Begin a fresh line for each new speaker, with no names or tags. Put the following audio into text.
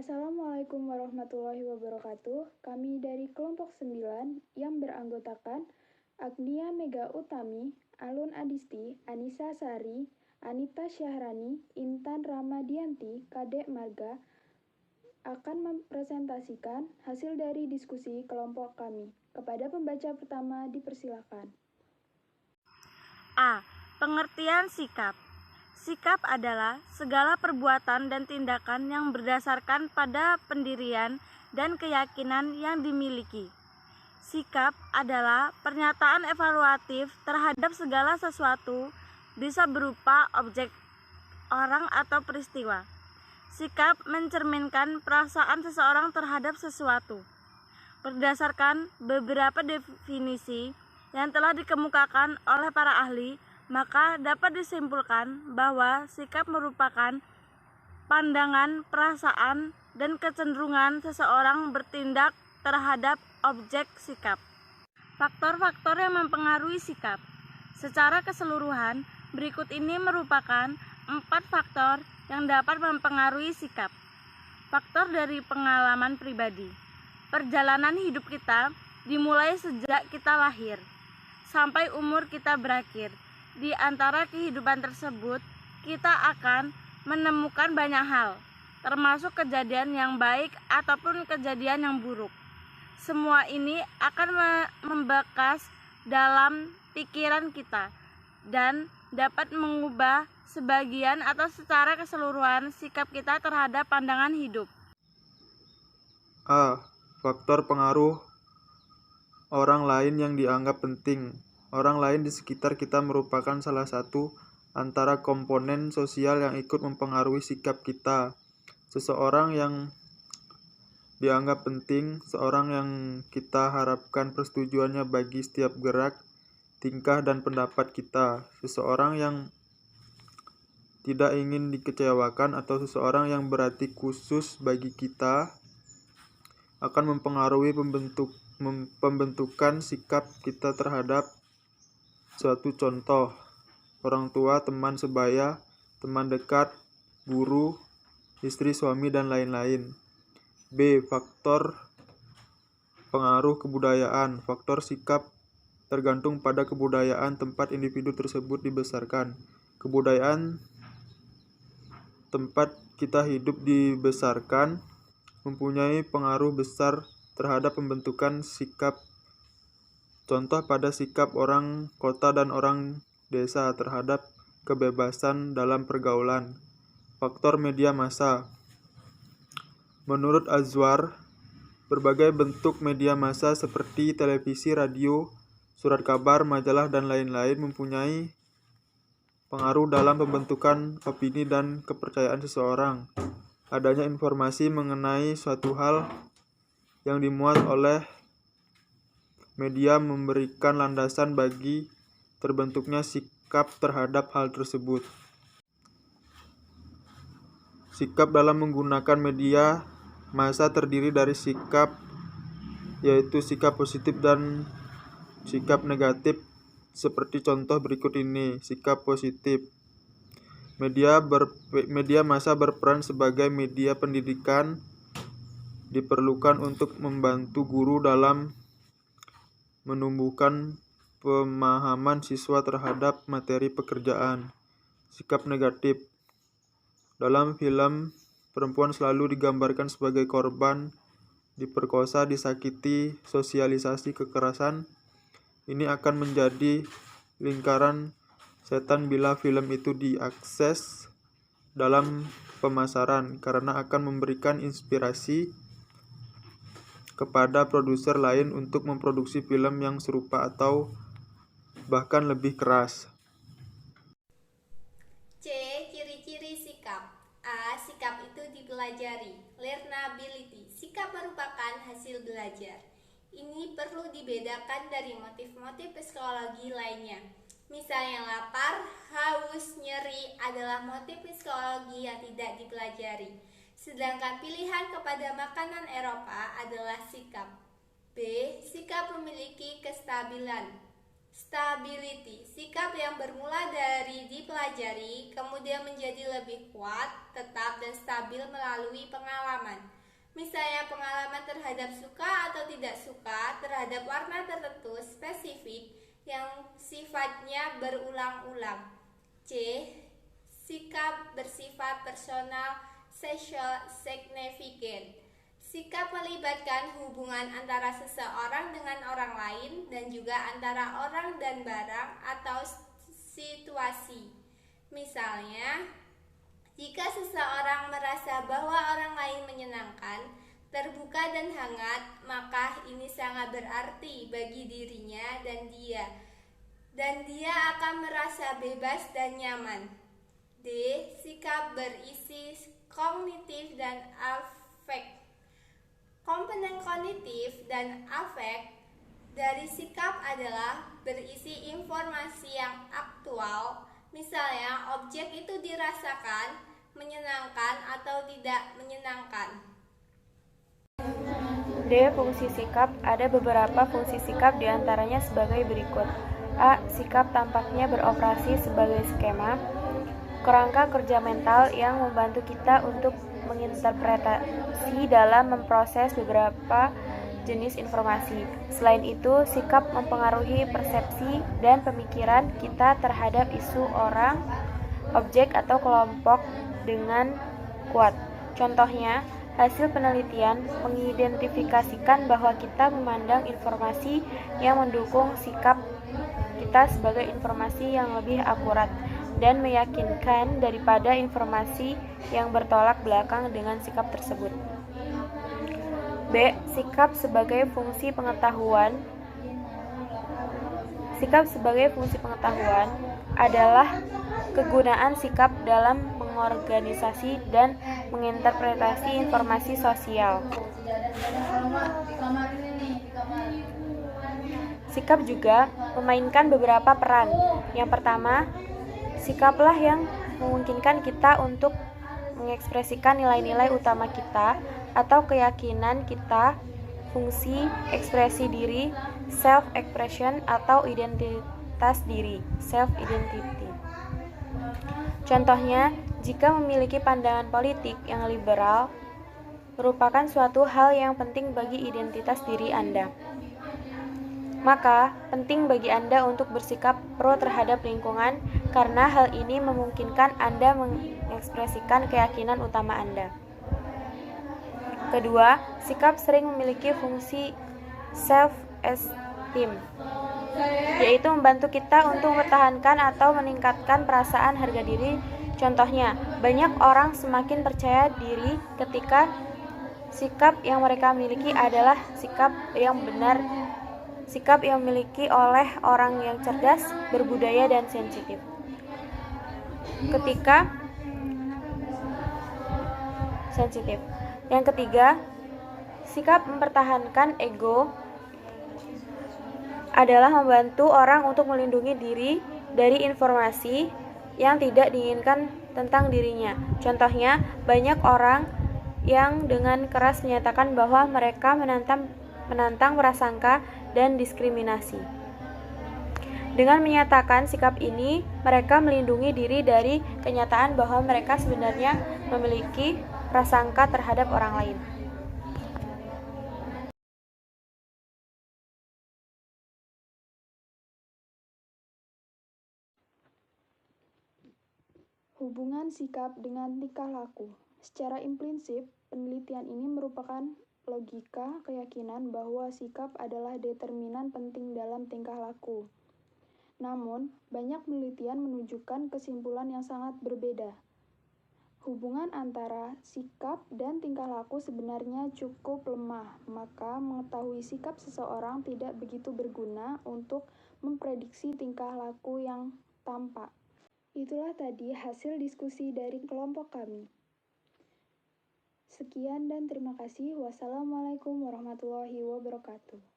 Assalamualaikum warahmatullahi wabarakatuh. Kami dari kelompok 9 yang beranggotakan Agnia Mega Utami, Alun Adisti, Anissa Sari, Anita Syahrani, Intan Ramadianti, Kadek Marga akan mempresentasikan hasil dari diskusi kelompok kami. Kepada pembaca pertama dipersilakan.
A. Pengertian sikap. Sikap adalah segala perbuatan dan tindakan yang berdasarkan pada pendirian dan keyakinan yang dimiliki. Sikap adalah pernyataan evaluatif terhadap segala sesuatu, bisa berupa objek, orang, atau peristiwa. Sikap mencerminkan perasaan seseorang terhadap sesuatu. Berdasarkan beberapa definisi yang telah dikemukakan oleh para ahli, maka dapat disimpulkan bahwa sikap merupakan pandangan, perasaan, dan kecenderungan seseorang bertindak terhadap objek sikap. Faktor-faktor yang mempengaruhi sikap. Secara keseluruhan, berikut ini merupakan 4 faktor yang dapat mempengaruhi sikap. Faktor dari pengalaman pribadi. Perjalanan hidup kita dimulai sejak kita lahir sampai umur kita berakhir. Di antara kehidupan tersebut, kita akan menemukan banyak hal, termasuk kejadian yang baik ataupun kejadian yang buruk. Semua ini akan membekas dalam pikiran kita dan dapat mengubah sebagian atau secara keseluruhan sikap kita terhadap pandangan hidup.
A. Faktor pengaruh orang lain yang dianggap penting. Orang lain di sekitar kita merupakan salah satu antara komponen sosial yang ikut mempengaruhi sikap kita. Seseorang yang dianggap penting, seorang yang kita harapkan persetujuannya bagi setiap gerak, tingkah, dan pendapat kita. Seseorang yang tidak ingin dikecewakan atau seseorang yang berarti khusus bagi kita akan mempengaruhi pembentukan sikap kita terhadap suatu contoh, orang tua, teman sebaya, teman dekat, guru, istri, suami, dan lain-lain. B. Faktor pengaruh kebudayaan. Faktor sikap tergantung pada kebudayaan tempat individu tersebut dibesarkan. Kebudayaan tempat kita hidup dibesarkan mempunyai pengaruh besar terhadap pembentukan sikap. Contoh pada sikap orang kota dan orang desa terhadap kebebasan dalam pergaulan. Faktor media massa. Menurut Azwar, berbagai bentuk media massa seperti televisi, radio, surat kabar, majalah, dan lain-lain mempunyai pengaruh dalam pembentukan opini dan kepercayaan seseorang. Adanya informasi mengenai suatu hal yang dimuat oleh media memberikan landasan bagi terbentuknya sikap terhadap hal tersebut. Sikap dalam menggunakan media massa terdiri dari sikap, yaitu sikap positif dan sikap negatif. Seperti contoh berikut ini. Sikap positif. Media massa berperan sebagai media pendidikan, diperlukan untuk membantu guru dalam menumbuhkan pemahaman siswa terhadap materi pekerjaan. Sikap negatif. Dalam film, perempuan selalu digambarkan sebagai korban, diperkosa, disakiti, sosialisasi kekerasan. Ini akan menjadi lingkaran setan bila film itu diakses dalam pemasaran, karena akan memberikan inspirasi kepada produser lain untuk memproduksi film yang serupa atau bahkan lebih keras.
C. Ciri-ciri sikap. A. Sikap itu dipelajari. Learnability. Sikap merupakan hasil belajar. Ini perlu dibedakan dari motif-motif psikologi lainnya. Misalnya lapar, haus, nyeri adalah motif psikologi yang tidak dipelajari. Sedangkan pilihan kepada makanan Eropa adalah sikap. B. Sikap memiliki kestabilan. Stability, sikap yang bermula dari dipelajari, kemudian menjadi lebih kuat, tetap, dan stabil melalui pengalaman. Misalnya pengalaman terhadap suka atau tidak suka terhadap warna tertentu spesifik yang sifatnya berulang-ulang. C. Sikap bersifat personal, social, significant. Sikap melibatkan hubungan antara seseorang dengan orang lain dan juga antara orang dan barang atau situasi. Misalnya, jika seseorang merasa bahwa orang lain menyenangkan, terbuka dan hangat, maka ini sangat berarti bagi dirinya dan dia akan merasa bebas dan nyaman. D. Sikap berisi kognitif dan afek. Komponen kognitif dan afek dari sikap adalah berisi informasi yang aktual, misalnya objek itu dirasakan, menyenangkan atau tidak menyenangkan.
D. Fungsi sikap. Ada beberapa fungsi sikap diantaranya sebagai berikut. A. Sikap tampaknya beroperasi sebagai skema, kerangka kerja mental yang membantu kita untuk menginterpretasi dalam memproses beberapa jenis informasi. Selain itu, sikap mempengaruhi persepsi dan pemikiran kita terhadap isu orang, objek, atau kelompok dengan kuat. Contohnya, hasil penelitian mengidentifikasikan bahwa kita memandang informasi yang mendukung sikap kita sebagai informasi yang lebih akurat dan meyakinkan daripada informasi yang bertolak belakang dengan sikap tersebut. B. Sikap sebagai fungsi pengetahuan. Sikap sebagai fungsi pengetahuan adalah kegunaan sikap dalam mengorganisasi dan menginterpretasi informasi sosial. Sikap juga memainkan beberapa peran. Yang pertama, sikaplah yang memungkinkan kita untuk mengekspresikan nilai-nilai utama kita atau keyakinan kita, fungsi ekspresi diri, self-expression, atau identitas diri, self-identity. Contohnya, jika memiliki pandangan politik yang liberal, merupakan suatu hal yang penting bagi identitas diri Anda. Maka, penting bagi Anda untuk bersikap pro terhadap lingkungan karena hal ini memungkinkan Anda mengekspresikan keyakinan utama Anda. Kedua, sikap sering memiliki fungsi self-esteem, yaitu membantu kita untuk mempertahankan atau meningkatkan perasaan harga diri. Contohnya, banyak orang semakin percaya diri ketika sikap yang mereka miliki adalah sikap yang benar, sikap yang dimiliki oleh orang yang cerdas, berbudaya, dan sensitif. Yang ketiga, sikap mempertahankan ego adalah membantu orang untuk melindungi diri dari informasi yang tidak diinginkan tentang dirinya. Contohnya, banyak orang yang dengan keras menyatakan bahwa mereka menantang prasangka dan diskriminasi. Dengan menyatakan sikap ini, mereka melindungi diri dari kenyataan bahwa mereka sebenarnya memiliki prasangka terhadap orang lain.
Hubungan sikap dengan tingkah laku. Secara implisit, penelitian ini merupakan logika keyakinan bahwa sikap adalah determinan penting dalam tingkah laku. Namun, banyak penelitian menunjukkan kesimpulan yang sangat berbeda. Hubungan antara sikap dan tingkah laku sebenarnya cukup lemah, maka mengetahui sikap seseorang tidak begitu berguna untuk memprediksi tingkah laku yang tampak. Itulah tadi hasil diskusi dari kelompok kami. Sekian dan terima kasih. Wassalamualaikum warahmatullahi wabarakatuh.